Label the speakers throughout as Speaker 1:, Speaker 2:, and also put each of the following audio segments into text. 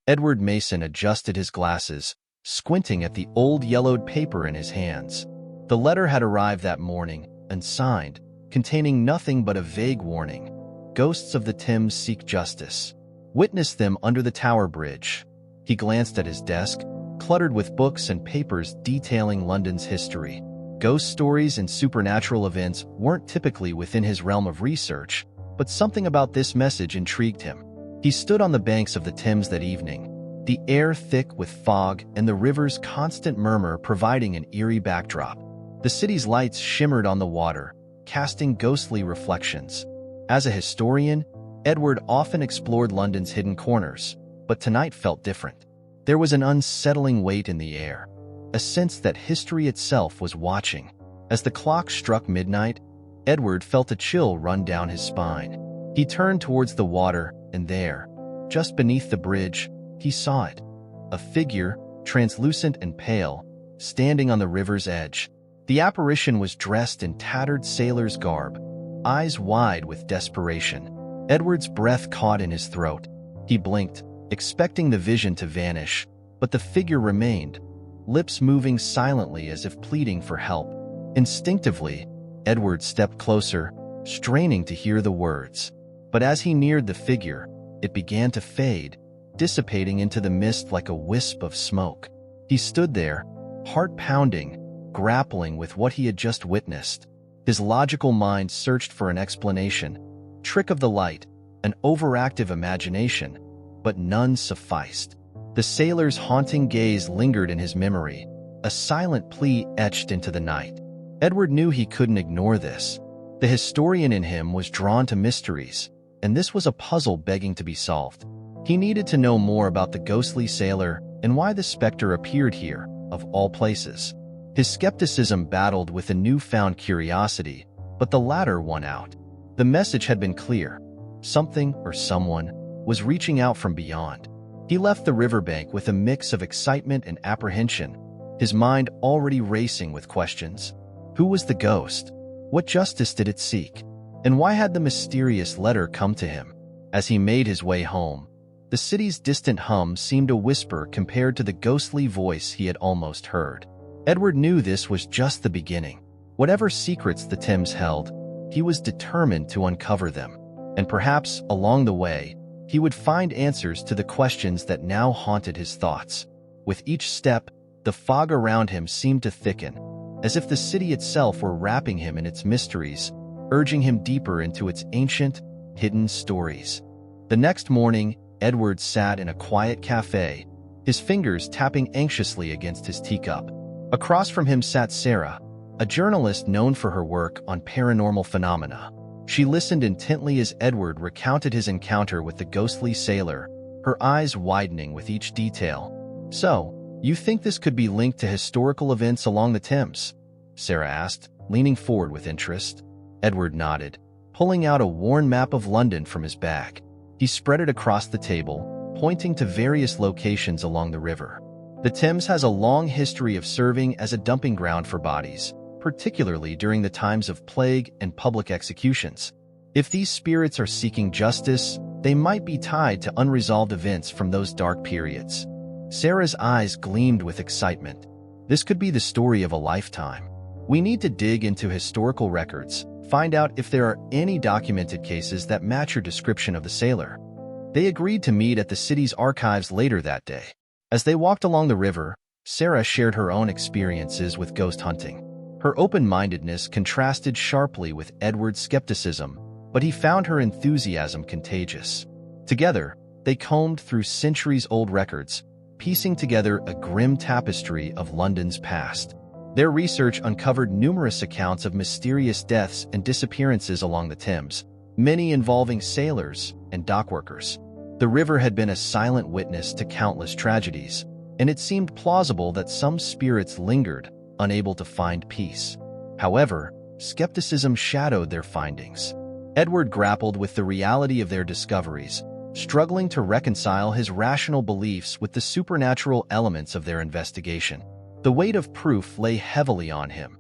Speaker 1: Edward Mason adjusted his glasses, squinting at the old yellowed paper in his hands. The letter had arrived that morning, unsigned, containing nothing but a vague warning. Ghosts of the Thames seek justice. Witness them under the Tower Bridge. He glanced at his desk, cluttered with books and papers detailing London's history. Ghost stories and supernatural events weren't typically within his realm of research, but something about this message intrigued him. He stood on the banks of the Thames that evening, the air thick with fog and the river's constant murmur providing an eerie backdrop. The city's lights shimmered on the water, casting ghostly reflections. As a historian, Edward often explored London's hidden corners, but tonight felt different. There was an unsettling weight in the air, a sense that history itself was watching. As the clock struck midnight, Edward felt a chill run down his spine. He turned towards the water, and there, just beneath the bridge, he saw it. A figure, translucent and pale, standing on the river's edge. The apparition was dressed in tattered sailor's garb, eyes wide with desperation. Edward's breath caught in his throat. He blinked, expecting the vision to vanish, but the figure remained, lips moving silently as if pleading for help. Instinctively, Edward stepped closer, straining to hear the words. But as he neared the figure, it began to fade, dissipating into the mist like a wisp of smoke. He stood there, heart pounding, grappling with what he had just witnessed. His logical mind searched for an explanation. Trick of the light, an overactive imagination, but none sufficed. The sailor's haunting gaze lingered in his memory, a silent plea etched into the night. Edward knew he couldn't ignore this. The historian in him was drawn to mysteries, and this was a puzzle begging to be solved. He needed to know more about the ghostly sailor and why the specter appeared here, of all places. His skepticism battled with a newfound curiosity, but the latter won out. The message had been clear. Something or someone was reaching out from beyond. He left the riverbank with a mix of excitement and apprehension, his mind already racing with questions. Who was the ghost? What justice did it seek? And why had the mysterious letter come to him? As he made his way home, the city's distant hum seemed a whisper compared to the ghostly voice he had almost heard. Edward knew this was just the beginning. Whatever secrets the Thames held, he was determined to uncover them. And perhaps, along the way, he would find answers to the questions that now haunted his thoughts. With each step, the fog around him seemed to thicken, as if the city itself were wrapping him in its mysteries, urging him deeper into its ancient, hidden stories. The next morning, Edward sat in a quiet cafe, his fingers tapping anxiously against his teacup. Across from him sat Sarah, a journalist known for her work on paranormal phenomena. She listened intently as Edward recounted his encounter with the ghostly sailor, her eyes widening with each detail. "So, you think this could be linked to historical events along the Thames?" Sarah asked, leaning forward with interest. Edward nodded, pulling out a worn map of London from his bag. He spread it across the table, pointing to various locations along the river. The Thames has a long history of serving as a dumping ground for bodies, particularly during the times of plague and public executions. If these spirits are seeking justice, they might be tied to unresolved events from those dark periods. Sarah's eyes gleamed with excitement. This could be the story of a lifetime. We need to dig into historical records, find out if there are any documented cases that match your description of the sailor. They agreed to meet at the city's archives later that day. As they walked along the river, Sarah shared her own experiences with ghost hunting. Her open-mindedness contrasted sharply with Edward's skepticism, but he found her enthusiasm contagious. Together, they combed through centuries-old records, piecing together a grim tapestry of London's past. Their research uncovered numerous accounts of mysterious deaths and disappearances along the Thames, many involving sailors and dockworkers. The river had been a silent witness to countless tragedies, and it seemed plausible that some spirits lingered, unable to find peace. However, skepticism shadowed their findings. Edward grappled with the reality of their discoveries, struggling to reconcile his rational beliefs with the supernatural elements of their investigation. The weight of proof lay heavily on him.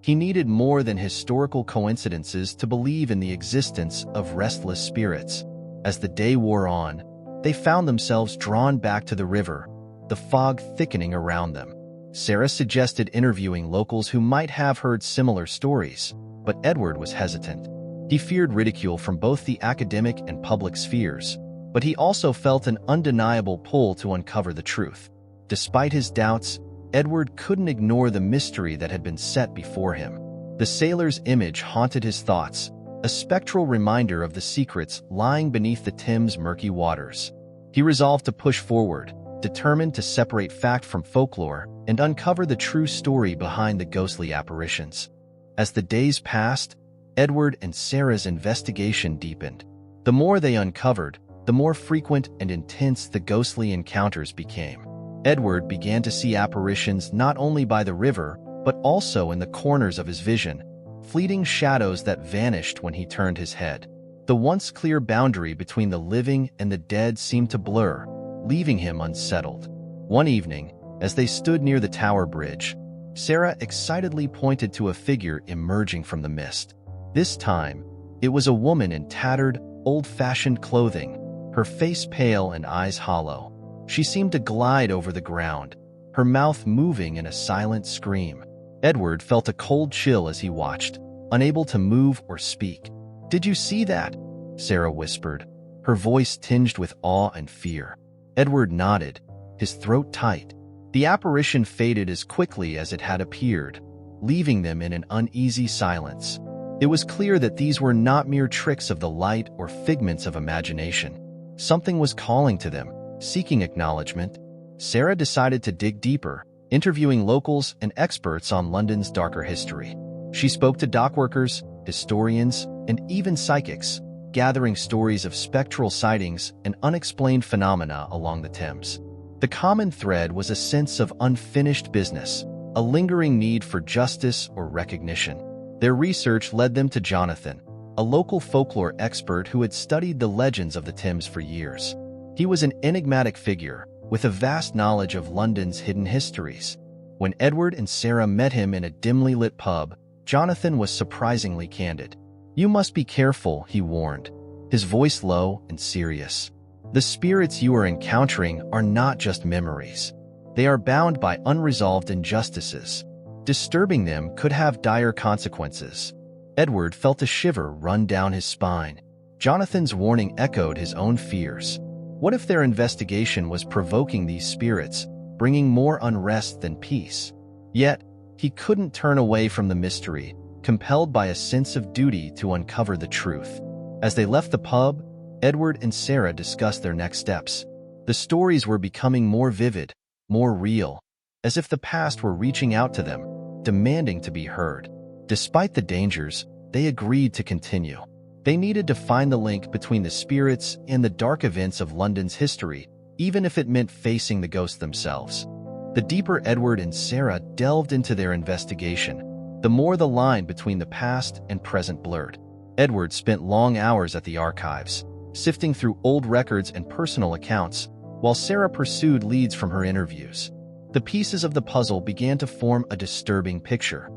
Speaker 1: He needed more than historical coincidences to believe in the existence of restless spirits. As the day wore on, they found themselves drawn back to the river, the fog thickening around them. Sarah suggested interviewing locals who might have heard similar stories, but Edward was hesitant. He feared ridicule from both the academic and public spheres, but he also felt an undeniable pull to uncover the truth. Despite his doubts, Edward couldn't ignore the mystery that had been set before him. The sailor's image haunted his thoughts, a spectral reminder of the secrets lying beneath the Thames' murky waters. He resolved to push forward, determined to separate fact from folklore and uncover the true story behind the ghostly apparitions. As the days passed, Edward and Sarah's investigation deepened. The more they uncovered, the more frequent and intense the ghostly encounters became. Edward began to see apparitions not only by the river, but also in the corners of his vision, fleeting shadows that vanished when he turned his head. The once clear boundary between the living and the dead seemed to blur, leaving him unsettled. One evening, as they stood near the Tower Bridge, Sarah excitedly pointed to a figure emerging from the mist. This time, it was a woman in tattered, old-fashioned clothing, her face pale and eyes hollow. She seemed to glide over the ground, her mouth moving in a silent scream. Edward felt a cold chill as he watched, unable to move or speak. "Did you see that?" Sarah whispered, her voice tinged with awe and fear. Edward nodded, his throat tight. The apparition faded as quickly as it had appeared, leaving them in an uneasy silence. It was clear that these were not mere tricks of the light or figments of imagination. Something was calling to them, seeking acknowledgement. Sarah decided to dig deeper, interviewing locals and experts on London's darker history. She spoke to dockworkers, historians, and even psychics, gathering stories of spectral sightings and unexplained phenomena along the Thames. The common thread was a sense of unfinished business, a lingering need for justice or recognition. Their research led them to Jonathan, a local folklore expert who had studied the legends of the Thames for years. He was an enigmatic figure, with a vast knowledge of London's hidden histories. When Edward and Sarah met him in a dimly lit pub, Jonathan was surprisingly candid. "You must be careful," he warned, his voice low and serious. "The spirits you are encountering are not just memories. They are bound by unresolved injustices. Disturbing them could have dire consequences." Edward felt a shiver run down his spine. Jonathan's warning echoed his own fears. What if their investigation was provoking these spirits, bringing more unrest than peace? Yet, he couldn't turn away from the mystery, compelled by a sense of duty to uncover the truth. As they left the pub, Edward and Sarah discussed their next steps. The stories were becoming more vivid, more real, as if the past were reaching out to them, demanding to be heard. Despite the dangers, they agreed to continue. They needed to find the link between the spirits and the dark events of London's history, even if it meant facing the ghosts themselves. The deeper Edward and Sarah delved into their investigation, the more the line between the past and present blurred. Edward spent long hours at the archives, sifting through old records and personal accounts, while Sarah pursued leads from her interviews. The pieces of the puzzle began to form a disturbing picture.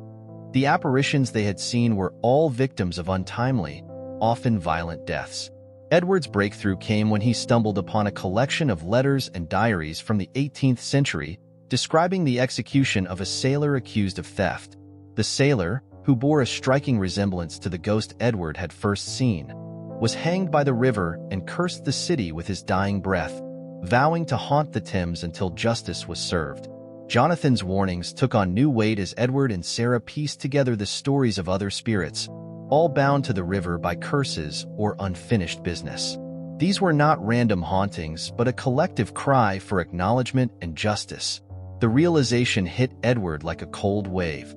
Speaker 1: The apparitions they had seen were all victims of untimely, often violent deaths. Edward's breakthrough came when he stumbled upon a collection of letters and diaries from the 18th century describing the execution of a sailor accused of theft. The sailor, who bore a striking resemblance to the ghost Edward had first seen, was hanged by the river and cursed the city with his dying breath, vowing to haunt the Thames until justice was served. Jonathan's warnings took on new weight as Edward and Sarah pieced together the stories of other spirits, all bound to the river by curses or unfinished business. These were not random hauntings, but a collective cry for acknowledgement and justice. The realization hit Edward like a cold wave.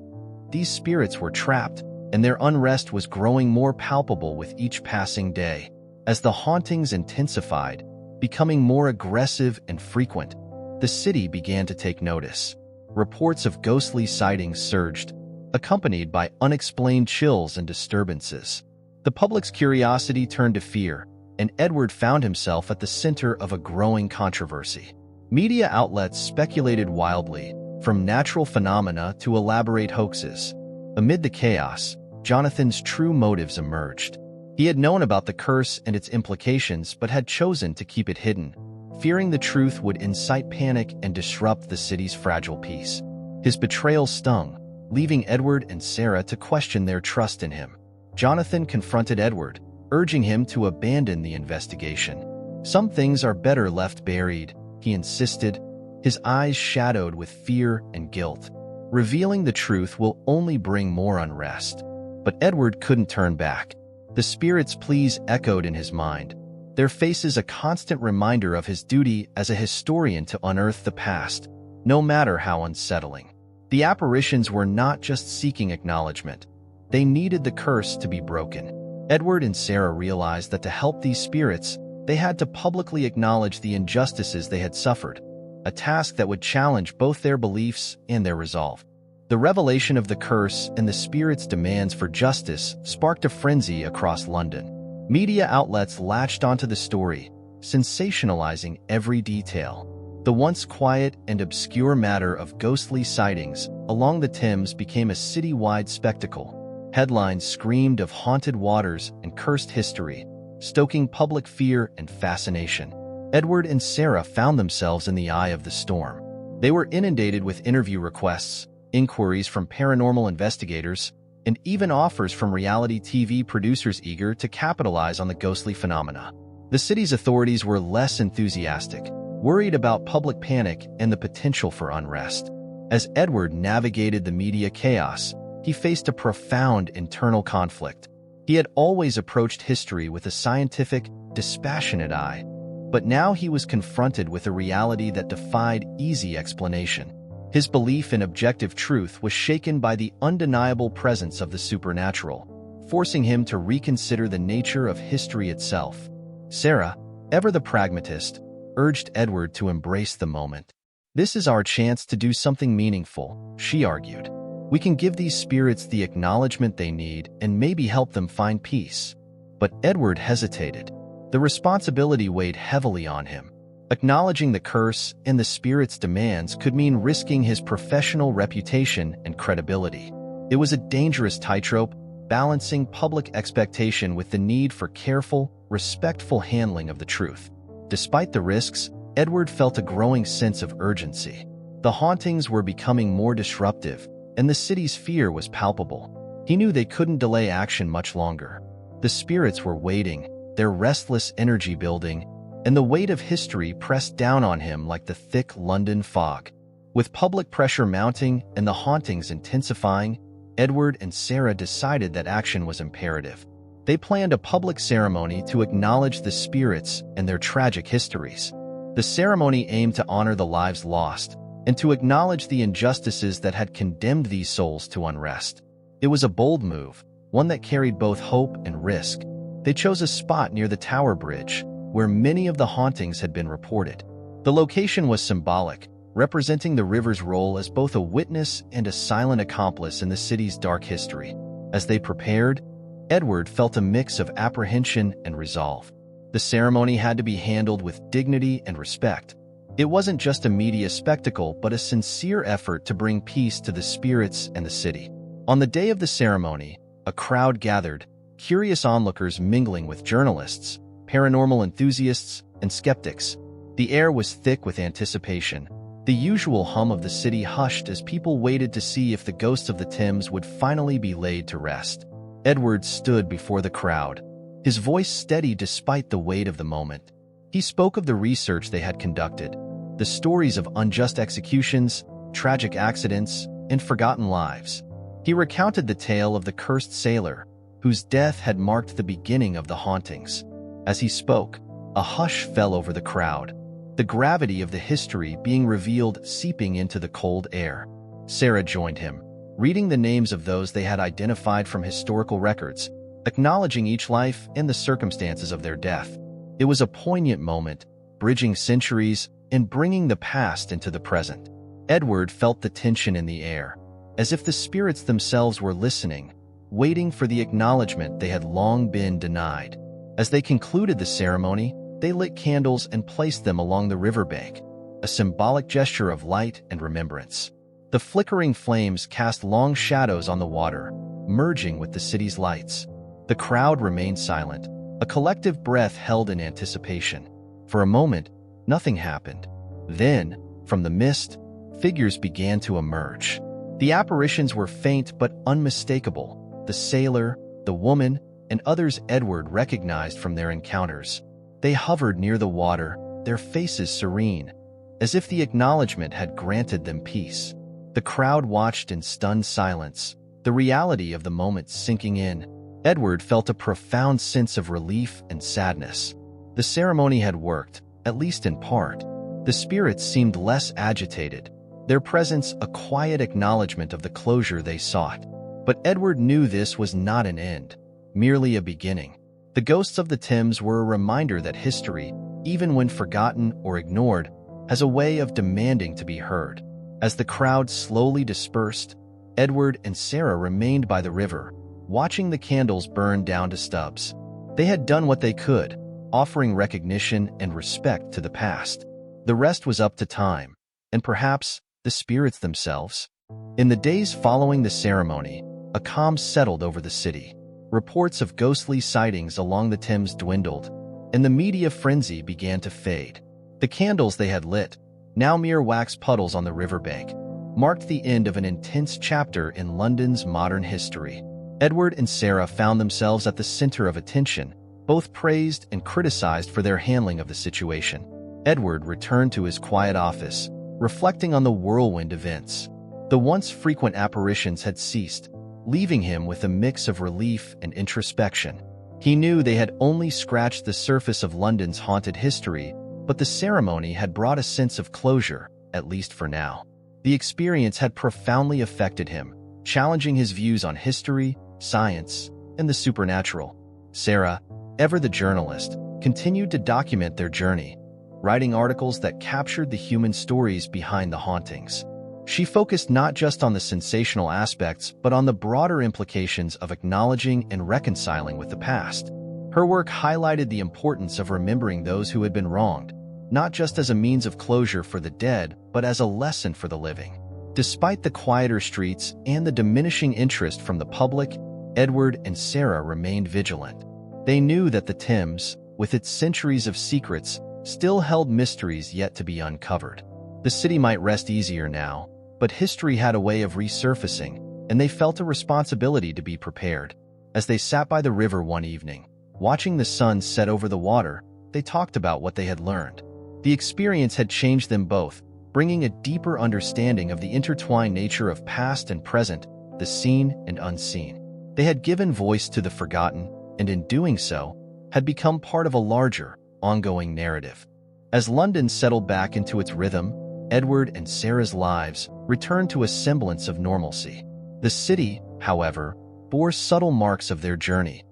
Speaker 1: These spirits were trapped, and their unrest was growing more palpable with each passing day. As the hauntings intensified, becoming more aggressive and frequent, the city began to take notice. Reports of ghostly sightings surged, accompanied by unexplained chills and disturbances. The public's curiosity turned to fear, and Edward found himself at the center of a growing controversy. Media outlets speculated wildly, from natural phenomena to elaborate hoaxes. Amid the chaos, Jonathan's true motives emerged. He had known about the curse and its implications but had chosen to keep it hidden, fearing the truth would incite panic and disrupt the city's fragile peace. His betrayal stung, leaving Edward and Sarah to question their trust in him. Jonathan confronted Edward, urging him to abandon the investigation. "Some things are better left buried," he insisted, his eyes shadowed with fear and guilt. "Revealing the truth will only bring more unrest." But Edward couldn't turn back. The spirit's pleas echoed in his mind, their faces a constant reminder of his duty as a historian to unearth the past, no matter how unsettling. The apparitions were not just seeking acknowledgement. They needed the curse to be broken. Edward and Sarah realized that to help these spirits, they had to publicly acknowledge the injustices they had suffered, a task that would challenge both their beliefs and their resolve. The revelation of the curse and the spirit's demands for justice sparked a frenzy across London. Media outlets latched onto the story, sensationalizing every detail. The once quiet and obscure matter of ghostly sightings along the Thames became a citywide spectacle. Headlines screamed of haunted waters and cursed history, stoking public fear and fascination. Edward and Sarah found themselves in the eye of the storm. They were inundated with interview requests, inquiries from paranormal investigators, and even offers from reality TV producers eager to capitalize on the ghostly phenomena. The city's authorities were less enthusiastic, worried about public panic and the potential for unrest. As Edward navigated the media chaos, he faced a profound internal conflict. He had always approached history with a scientific, dispassionate eye, but now he was confronted with a reality that defied easy explanation. His belief in objective truth was shaken by the undeniable presence of the supernatural, forcing him to reconsider the nature of history itself. Sarah, ever the pragmatist, urged Edward to embrace the moment. "This is our chance to do something meaningful," she argued. "We can give these spirits the acknowledgement they need and maybe help them find peace." But Edward hesitated. The responsibility weighed heavily on him. Acknowledging the curse and the spirit's demands could mean risking his professional reputation and credibility. It was a dangerous tightrope, balancing public expectation with the need for careful, respectful handling of the truth. Despite the risks, Edward felt a growing sense of urgency. The hauntings were becoming more disruptive, and the city's fear was palpable. He knew they couldn't delay action much longer. The spirits were waiting, their restless energy building, and the weight of history pressed down on him like the thick London fog. With public pressure mounting and the hauntings intensifying, Edward and Sarah decided that action was imperative. They planned a public ceremony to acknowledge the spirits and their tragic histories. The ceremony aimed to honor the lives lost and to acknowledge the injustices that had condemned these souls to unrest. It was a bold move, one that carried both hope and risk. They chose a spot near the Tower Bridge, where many of the hauntings had been reported. The location was symbolic, representing the river's role as both a witness and a silent accomplice in the city's dark history. As they prepared, Edward felt a mix of apprehension and resolve. The ceremony had to be handled with dignity and respect. It wasn't just a media spectacle, but a sincere effort to bring peace to the spirits and the city. On the day of the ceremony, a crowd gathered, curious onlookers mingling with journalists, paranormal enthusiasts, and skeptics. The air was thick with anticipation. The usual hum of the city hushed as people waited to see if the ghosts of the Thames would finally be laid to rest. Edward stood before the crowd, his voice steady despite the weight of the moment. He spoke of the research they had conducted, the stories of unjust executions, tragic accidents, and forgotten lives. He recounted the tale of the cursed sailor, whose death had marked the beginning of the hauntings. As he spoke, a hush fell over the crowd, the gravity of the history being revealed seeping into the cold air. Sarah joined him, reading the names of those they had identified from historical records, acknowledging each life and the circumstances of their death. It was a poignant moment, bridging centuries and bringing the past into the present. Edward felt the tension in the air, as if the spirits themselves were listening, waiting for the acknowledgement they had long been denied. As they concluded the ceremony, they lit candles and placed them along the riverbank, a symbolic gesture of light and remembrance. The flickering flames cast long shadows on the water, merging with the city's lights. The crowd remained silent, a collective breath held in anticipation. For a moment, nothing happened. Then, from the mist, figures began to emerge. The apparitions were faint but unmistakable. The sailor, the woman, and others Edward recognized from their encounters. They hovered near the water, their faces serene, as if the acknowledgement had granted them peace. The crowd watched in stunned silence, the reality of the moment sinking in. Edward felt a profound sense of relief and sadness. The ceremony had worked, at least in part. The spirits seemed less agitated, their presence a quiet acknowledgement of the closure they sought. But Edward knew this was not an end, merely a beginning. The ghosts of the Thames were a reminder that history, even when forgotten or ignored, has a way of demanding to be heard. As the crowd slowly dispersed, Edward and Sarah remained by the river, watching the candles burn down to stubs. They had done what they could, offering recognition and respect to the past. The rest was up to time, and perhaps the spirits themselves. In the days following the ceremony, a calm settled over the city. Reports of ghostly sightings along the Thames dwindled, and the media frenzy began to fade. The candles they had lit, now mere wax puddles on the riverbank, marked the end of an intense chapter in London's modern history. Edward and Sarah found themselves at the center of attention, both praised and criticized for their handling of the situation. Edward returned to his quiet office, reflecting on the whirlwind events. The once frequent apparitions had ceased, leaving him with a mix of relief and introspection. He knew they had only scratched the surface of London's haunted history, but the ceremony had brought a sense of closure, at least for now. The experience had profoundly affected him, challenging his views on history, science, and the supernatural. Sarah, ever the journalist, continued to document their journey, writing articles that captured the human stories behind the hauntings. She focused not just on the sensational aspects, but on the broader implications of acknowledging and reconciling with the past. Her work highlighted the importance of remembering those who had been wronged, not just as a means of closure for the dead, but as a lesson for the living. Despite the quieter streets and the diminishing interest from the public, Edward and Sarah remained vigilant. They knew that the Thames, with its centuries of secrets, still held mysteries yet to be uncovered. The city might rest easier now, but history had a way of resurfacing, and they felt a responsibility to be prepared. As they sat by the river one evening, watching the sun set over the water, they talked about what they had learned. The experience had changed them both, bringing a deeper understanding of the intertwined nature of past and present, the seen and unseen. They had given voice to the forgotten, and in doing so, had become part of a larger, ongoing narrative. As London settled back into its rhythm, Edward and Sarah's lives returned to a semblance of normalcy. The city, however, bore subtle marks of their journey,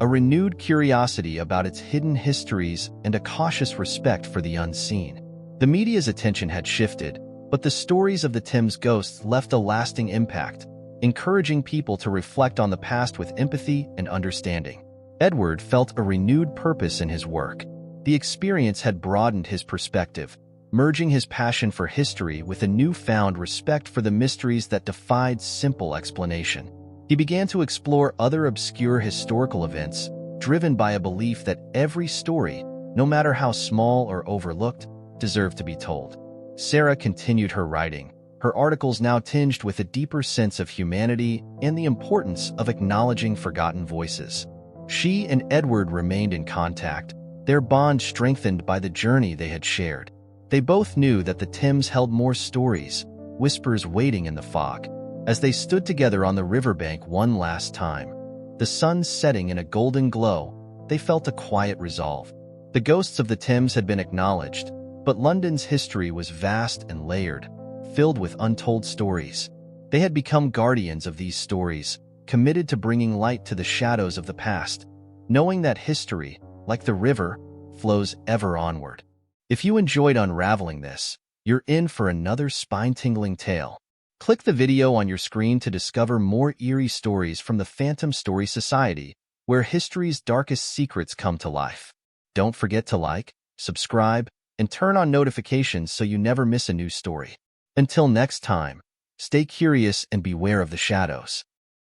Speaker 1: a renewed curiosity about its hidden histories and a cautious respect for the unseen. The media's attention had shifted, but the stories of the Thames ghosts left a lasting impact, encouraging people to reflect on the past with empathy and understanding. Edward felt a renewed purpose in his work. The experience had broadened his perspective, merging his passion for history with a newfound respect for the mysteries that defied simple explanation. He began to explore other obscure historical events, driven by a belief that every story, no matter how small or overlooked, deserved to be told. Sarah continued her writing, her articles now tinged with a deeper sense of humanity and the importance of acknowledging forgotten voices. She and Edward remained in contact, their bond strengthened by the journey they had shared. They both knew that the Thames held more stories, whispers waiting in the fog. As they stood together on the riverbank one last time, the sun setting in a golden glow, they felt a quiet resolve. The ghosts of the Thames had been acknowledged, but London's history was vast and layered, filled with untold stories. They had become guardians of these stories, committed to bringing light to the shadows of the past, knowing that history, like the river, flows ever onward. If you enjoyed unraveling this, you're in for another spine-tingling tale. Click the video on your screen to discover more eerie stories from the Phantom Story Society, where history's darkest secrets come to life. Don't forget to like, subscribe, and turn on notifications so you never miss a new story. Until next time, stay curious and beware of the shadows.